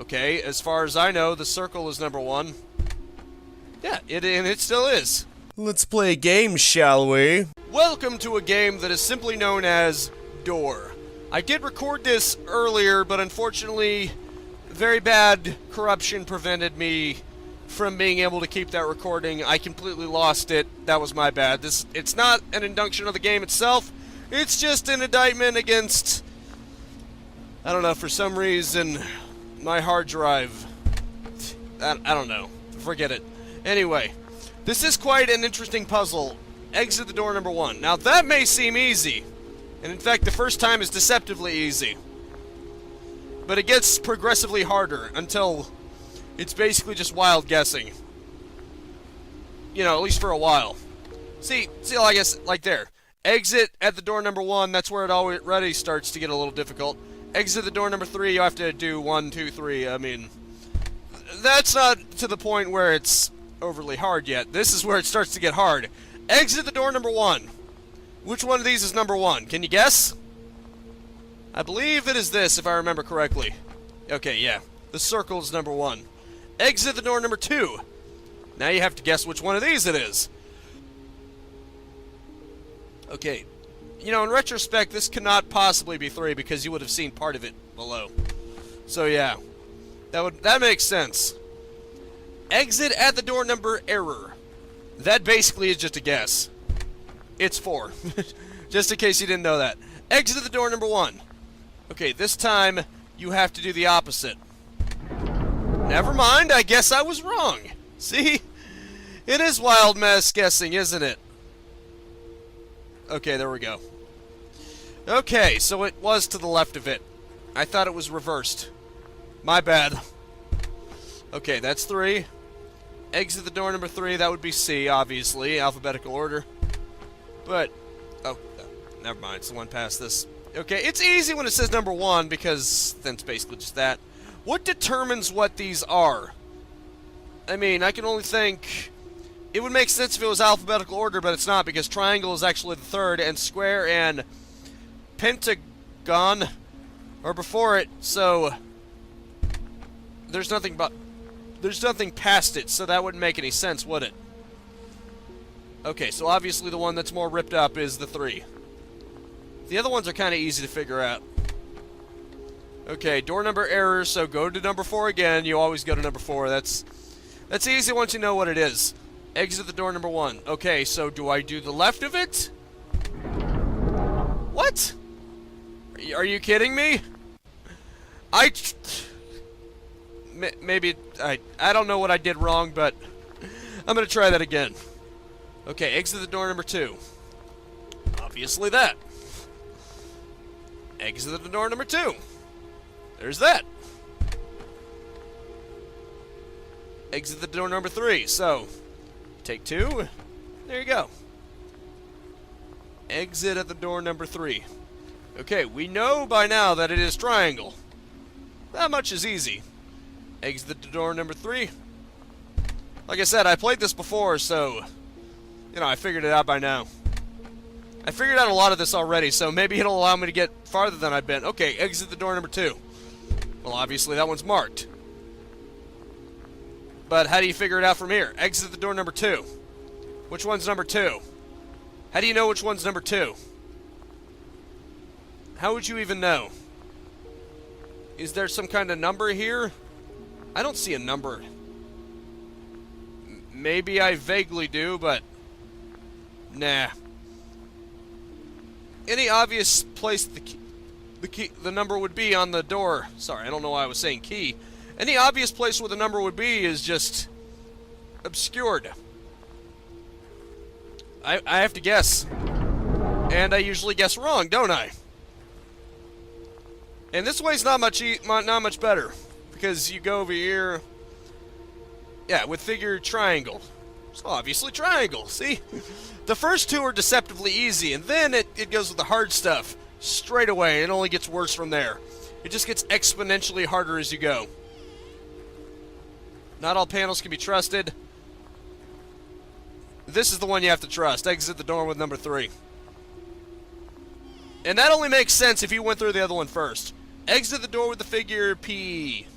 Okay, as far as I know, the circle is number 1. Yeah, and it still is. Let's play a game, shall we? Welcome to a game that is simply known as Door. I did record this earlier, but unfortunately, very bad corruption prevented me from being able to keep that recording. I completely lost it. That was my bad. It's not an induction of the game itself. It's just an indictment against, I don't know, for some reason, my hard drive. I don't know. Forget it. Anyway, this is quite an interesting puzzle. Exit the door number 1. Now that may seem easy, and in fact the first time is deceptively easy. But it gets progressively harder until it's basically just wild guessing. You know, at least for a while. See, I guess, like there. Exit at the door number 1, that's where it already starts to get a little difficult. Exit the door number 3, you have to do 1, 2, 3. I mean, that's not to the point where it's overly hard yet. This is where it starts to get hard. Exit the door number 1. Which one of these is number 1? Can you guess? I believe it is this, if I remember correctly. Okay, yeah. The circle is number 1. Exit the door number 2. Now you have to guess which one of these it is. Okay. You know, in retrospect, this cannot possibly be 3 because you would have seen part of it below. So yeah. That makes sense. Exit at the door number error. That basically is just a guess. It's 4. Just in case you didn't know that. Exit the door number 1. Okay, this time you have to do the opposite. Never mind, I guess I was wrong. See? It is wild mess guessing, isn't it? Okay, there we go. Okay, so it was to the left of it. I thought it was reversed. My bad. Okay, that's 3. Exit the door number 3, that would be C, obviously, alphabetical order. But, oh, never mind, it's the one past this. Okay, it's easy when it says number 1, because then it's basically just that. What determines what these are? I mean, I can only think... It would make sense if it was alphabetical order, but it's not, because triangle is actually the 3rd, and square and pentagon are before it, so... There's nothing past it, so that wouldn't make any sense, would it? Okay, so obviously the one that's more ripped up is the 3. The other ones are kind of easy to figure out. Okay, door number error, so go to number 4 again. You always go to number 4. That's easy once you know what it is. Exit the door number 1. Okay, so do I do the left of it? What? Are you kidding me? Maybe, I don't know what I did wrong, but I'm going to try that again. Okay, exit the door number 2. Obviously that. Exit the door number 2. There's that. Exit the door number 3. So, take 2. There you go. Exit at the door number 3. Okay, we know by now that it is triangle. That much is easy. Exit the door number 3. Like I said, I played this before, so, you know, I figured it out by now. I figured out a lot of this already, so maybe it'll allow me to get farther than I've been. Okay, exit the door number 2. Well, obviously that one's marked. But how do you figure it out from here? Exit the door number 2. Which one's number 2? How do you know which one's number 2? How would you even know? Is there some kind of number here? I don't see a number. Maybe I vaguely do, but... Nah. Any obvious place the number would be on the door... Sorry, I don't know why I was saying key. Any obvious place where the number would be is just... obscured. I have to guess. And I usually guess wrong, don't I? And this way's not much better. Because you go over here... Yeah, with figure triangle. So obviously triangle, see? The first 2 are deceptively easy, and then it goes with the hard stuff. Straight away, it only gets worse from there. It just gets exponentially harder as you go. Not all panels can be trusted. This is the one you have to trust. Exit the door with number 3. And that only makes sense if you went through the other one first. Exit the door with the figure P.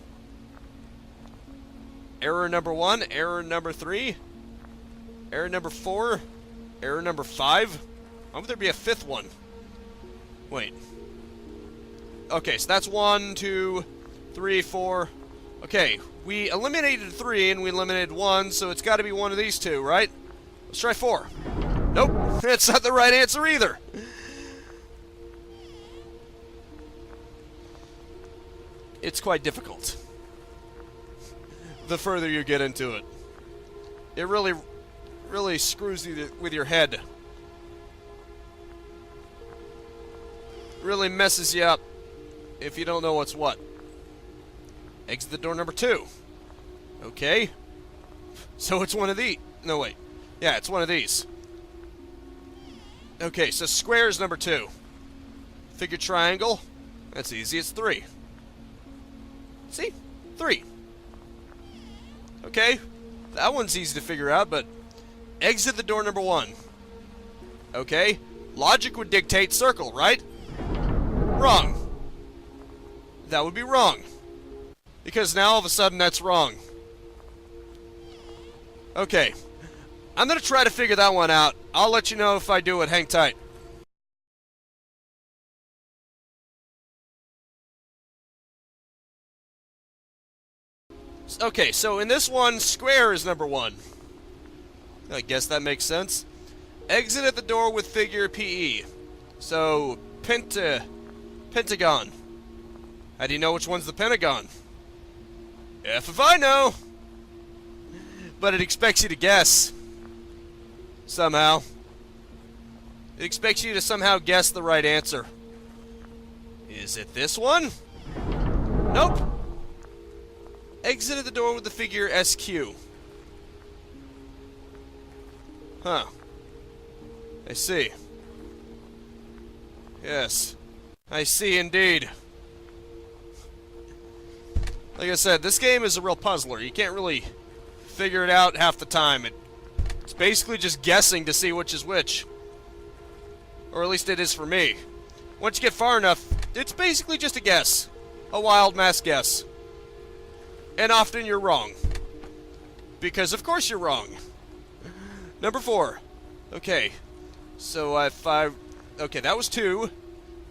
Error number 1, error number 3, error number 4, error number 5. Why would there be a 5th one? Wait. Okay, so that's 1, 2, 3, 4. Okay, we eliminated 3 and we eliminated 1, so it's got to be one of these two, right? Let's try 4. Nope, that's not the right answer either. It's quite difficult the further you get into it. It really screws you with your head. Really messes you up if you don't know what's what. Exit the door number 2. Okay. So it's one of these. No, wait. Yeah, it's one of these. Okay, so square is number 2. Figure triangle. That's easy. It's 3. See? 3. Okay. That one's easy to figure out, but exit the door number 1. Okay. Logic would dictate circle, right? Wrong. That would be wrong. Because now all of a sudden that's wrong. Okay. I'm going to try to figure that one out. I'll let you know if I do it. Hang tight. Okay, so in this one, square is number 1. I guess that makes sense. Exit at the door with figure PE. So, pentagon. How do you know which one's the pentagon? If I know. But it expects you to guess. Somehow. It expects you to somehow guess the right answer. Is it this one? Nope. Exit at the door with the figure SQ. Huh. I see. Yes. I see indeed. Like I said, this game is a real puzzler. You can't really figure it out half the time. It's basically just guessing to see which is which. Or at least it is for me. Once you get far enough, it's basically just a guess. A wild mass guess. And often you're wrong. Because of course you're wrong. Number 4. Okay. So okay, that was 2.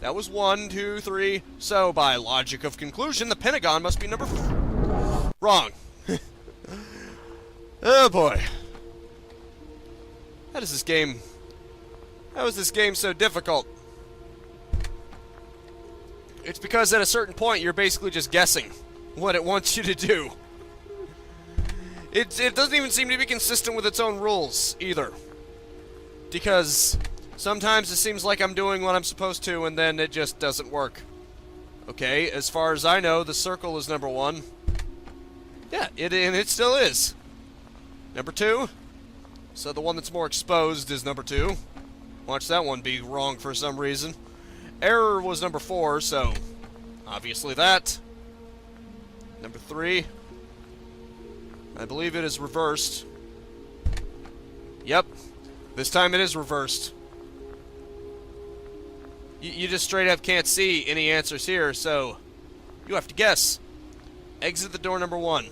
That was 1, 2, 3. So by logic of conclusion, the Pentagon must be number 4. Wrong. Oh boy. How is this game so difficult? It's because at a certain point you're basically just guessing what it wants you to do. It doesn't even seem to be consistent with its own rules, either. Because sometimes it seems like I'm doing what I'm supposed to, and then it just doesn't work. Okay, as far as I know, the circle is number 1. Yeah, and it still is. Number 2. So the one that's more exposed is number 2. Watch that one be wrong for some reason. Error was number 4, so obviously that. Number 3. I believe it is reversed. Yep. This time it is reversed. You just straight up can't see any answers here, so you have to guess. Exit the door number 1.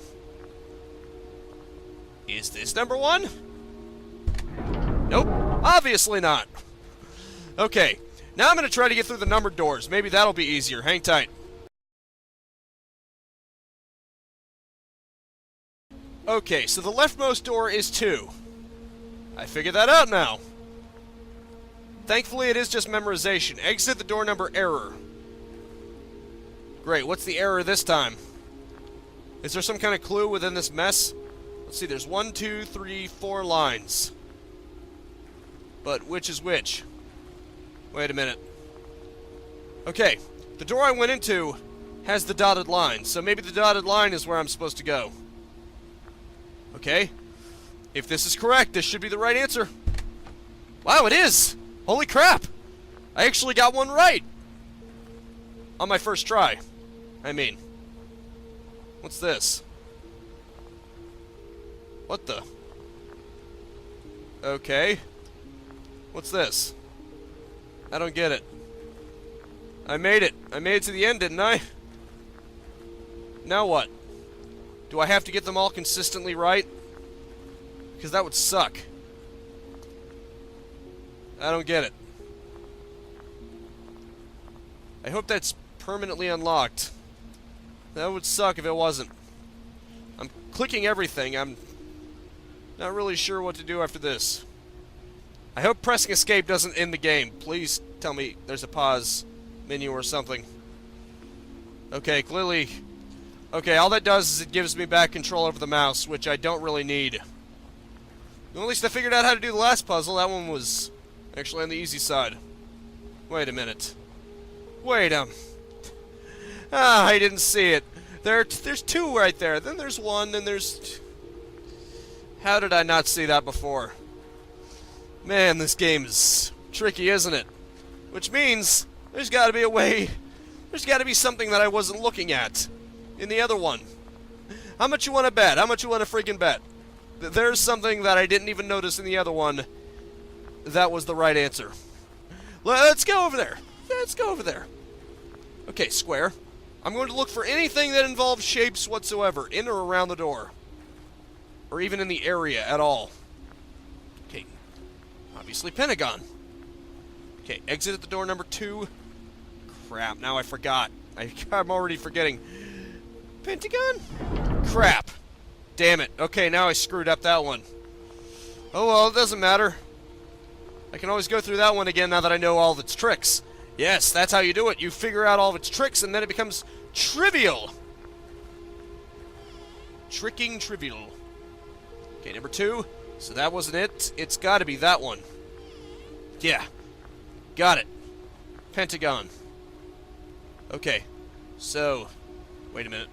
Is this number 1? Nope. Obviously not. Okay. Now I'm going to try to get through the numbered doors. Maybe that'll be easier. Hang tight. Okay, so the leftmost door is 2. I figured that out now. Thankfully, it is just memorization. Exit the door number error. Great, what's the error this time? Is there some kind of clue within this mess? Let's see, there's 1, 2, 3, 4 lines. But which is which? Wait a minute. Okay, the door I went into has the dotted line, so maybe the dotted line is where I'm supposed to go. Okay. If this is correct, this should be the right answer. Wow, it is! Holy crap! I actually got one right! On my first try. I mean. What's this? What the? Okay. What's this? I don't get it. I made it. I made it to the end, didn't I? Now what? Do I have to get them all consistently right? Because that would suck. I don't get it. I hope that's permanently unlocked. That would suck if it wasn't. I'm clicking everything. I'm not really sure what to do after this. I hope pressing escape doesn't end the game. Please tell me there's a pause menu or something. Okay, clearly... Okay, all that does is it gives me back control over the mouse, which I don't really need. Well, at least I figured out how to do the last puzzle. That one was actually on the easy side. Wait a minute. Wait Ah, I didn't see it. There's two right there. Then there's one, then there's... How did I not see that before? Man, this game is tricky, isn't it? Which means there's got to be a way... There's got to be something that I wasn't looking at in the other one. How much you want to bet? How much you want to freaking bet? There's something that I didn't even notice in the other one that was the right answer. Let's go over there. Let's go over there. Okay, square. I'm going to look for anything that involves shapes whatsoever, in or around the door. Or even in the area at all. Okay. Obviously, pentagon. Okay, exit at the door number 2. Crap, now I forgot. I'm already forgetting. Pentagon? Crap. Damn it. Okay, now I screwed up that one. Oh well, it doesn't matter. I can always go through that one again now that I know all of its tricks. Yes, that's how you do it. You figure out all of its tricks and then it becomes trivial. Tricking trivial. Okay, number 2. So that wasn't it. It's got to be that one. Yeah. Got it. Pentagon. Okay. So, wait a minute.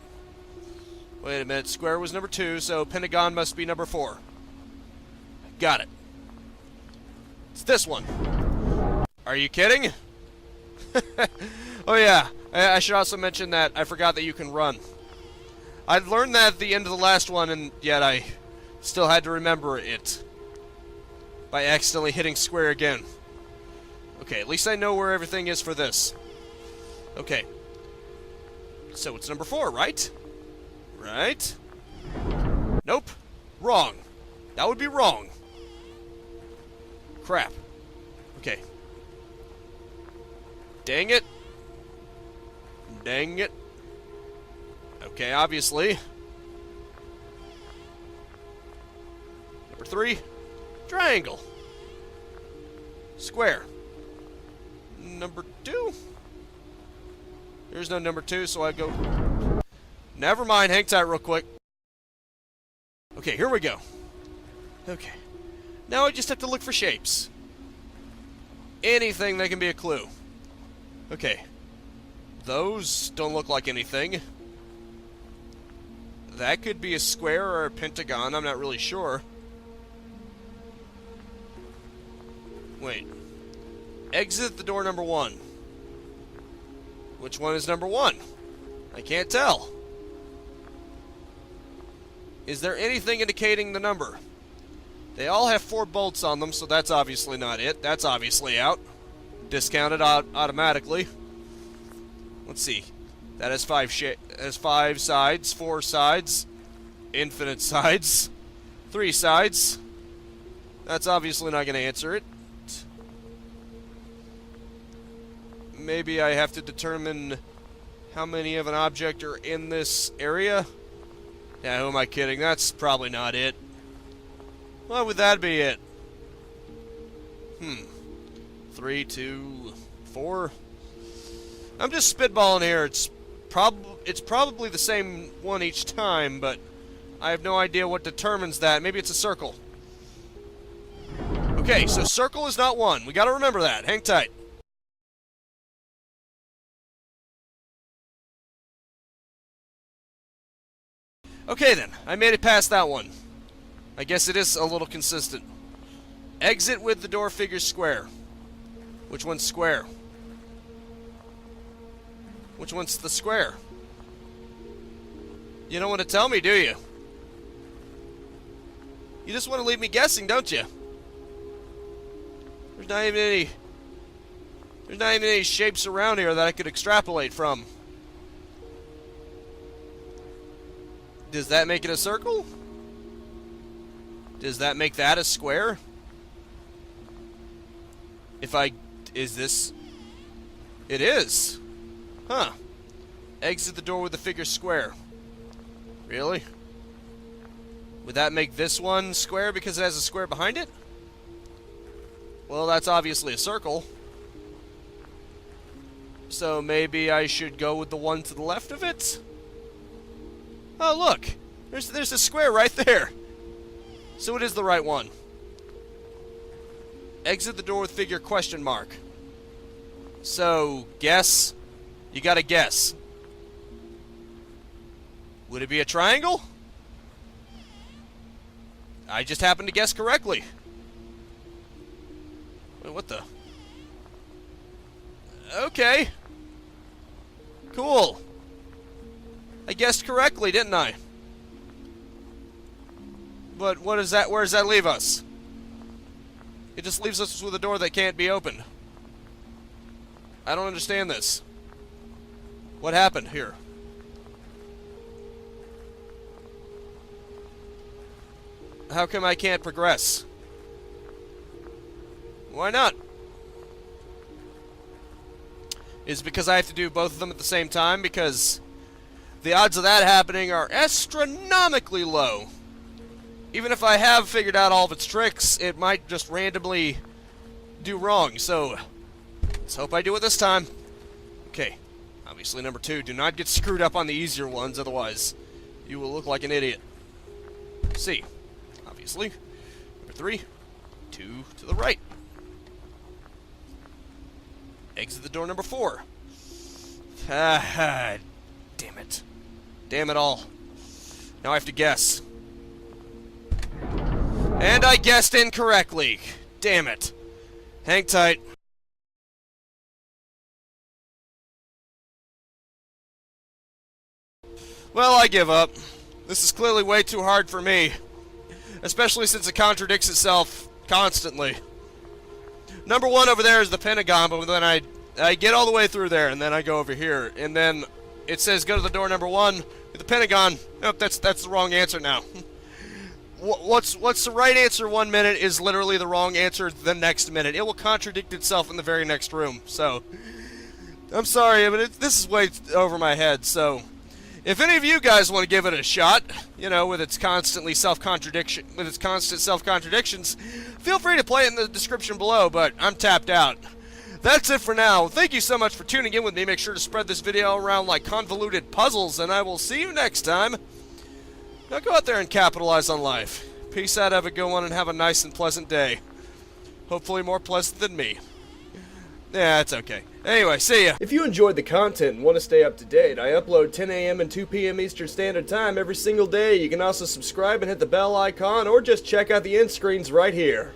Wait a minute. Square was number 2, so pentagon must be number 4. Got it. It's this one. Are you kidding? Oh yeah. I should also mention that I forgot that you can run. I learned that at the end of the last one, and yet I still had to remember it by accidentally hitting square again. Okay, at least I know where everything is for this. Okay. So it's number 4, right? Right? Nope. Wrong. That would be wrong. Crap. Okay. Dang it. Dang it. Okay, obviously. Number 3. Triangle. Square. Number 2. There's no number 2, so I go... Never mind, hang tight real quick. Okay, here we go. Okay. Now I just have to look for shapes. Anything that can be a clue. Okay. Those don't look like anything. That could be a square or a pentagon, I'm not really sure. Wait. Exit the door number 1. Which one is number 1? I can't tell. Is there anything indicating the number? They all have 4 bolts on them, so that's obviously not it. That's obviously out. Discounted automatically. Let's see. That has 5 sides, 4 sides, infinite sides, 3 sides. That's obviously not going to answer it. Maybe I have to determine how many of an object are in this area. Yeah, who am I kidding? That's probably not it. Why would that be it? 3, 2, 4. I'm just spitballing here. It's probably the same one each time, but I have no idea what determines that. Maybe it's a circle. Okay, so circle is not 1. We gotta remember that. Hang tight. Okay then, I made it past that one. I guess it is a little consistent. Exit with the door figure square. Which one's square? Which one's the square? You don't want to tell me, do you? You just want to leave me guessing, don't you? There's not even any shapes around here that I could extrapolate from. Does that make it a circle? Does that make that a square? Is this... It is. Huh. Exit the door with the figure square. Really? Would that make this one square because it has a square behind it? Well, that's obviously a circle. So maybe I should go with the one to the left of it? Oh, look! There's a square right there! So it is the right one. Exit the door with figure question mark. So, guess? You gotta guess. Would it be a triangle? I just happened to guess correctly. Wait, what the? Okay. Cool. I guessed correctly, didn't I? But what is that? Where does that leave us? It just leaves us with a door that can't be opened. I don't understand this. What happened here? How come I can't progress? Why not? Is it because I have to do both of them at the same time? Because the odds of that happening are astronomically low. Even if I have figured out all of its tricks, it might just randomly do wrong. So, let's hope I do it this time. Okay, obviously number 2. Do not get screwed up on the easier ones, otherwise you will look like an idiot. C, obviously. Number 3, 2 to the right. Exit the door number 4. Ah, damn it. Damn it all. Now I have to guess. And I guessed incorrectly. Damn it. Hang tight. Well, I give up. This is clearly way too hard for me. Especially since it contradicts itself constantly. Number 1 over there is the Pentagon, but then I get all the way through there, and then I go over here. And then it says go to the door number 1 with the Pentagon. Nope, that's the wrong answer now. What's the right answer 1 minute is literally the wrong answer the next minute. It will contradict itself in the very next room. So, I'm sorry, but this is way over my head. So, if any of you guys want to give it a shot, you know, with its constant self-contradictions, feel free to play it in the description below, but I'm tapped out. That's it for now. Thank you so much for tuning in with me. Make sure to spread this video around like convoluted puzzles, and I will see you next time. Now go out there and capitalize on life. Peace out, have a good one, and have a nice and pleasant day. Hopefully more pleasant than me. Yeah, it's okay. Anyway, see ya. If you enjoyed the content and want to stay up to date, I upload 10 a.m. and 2 p.m. Eastern Standard Time every single day. You can also subscribe and hit the bell icon, or just check out the end screens right here.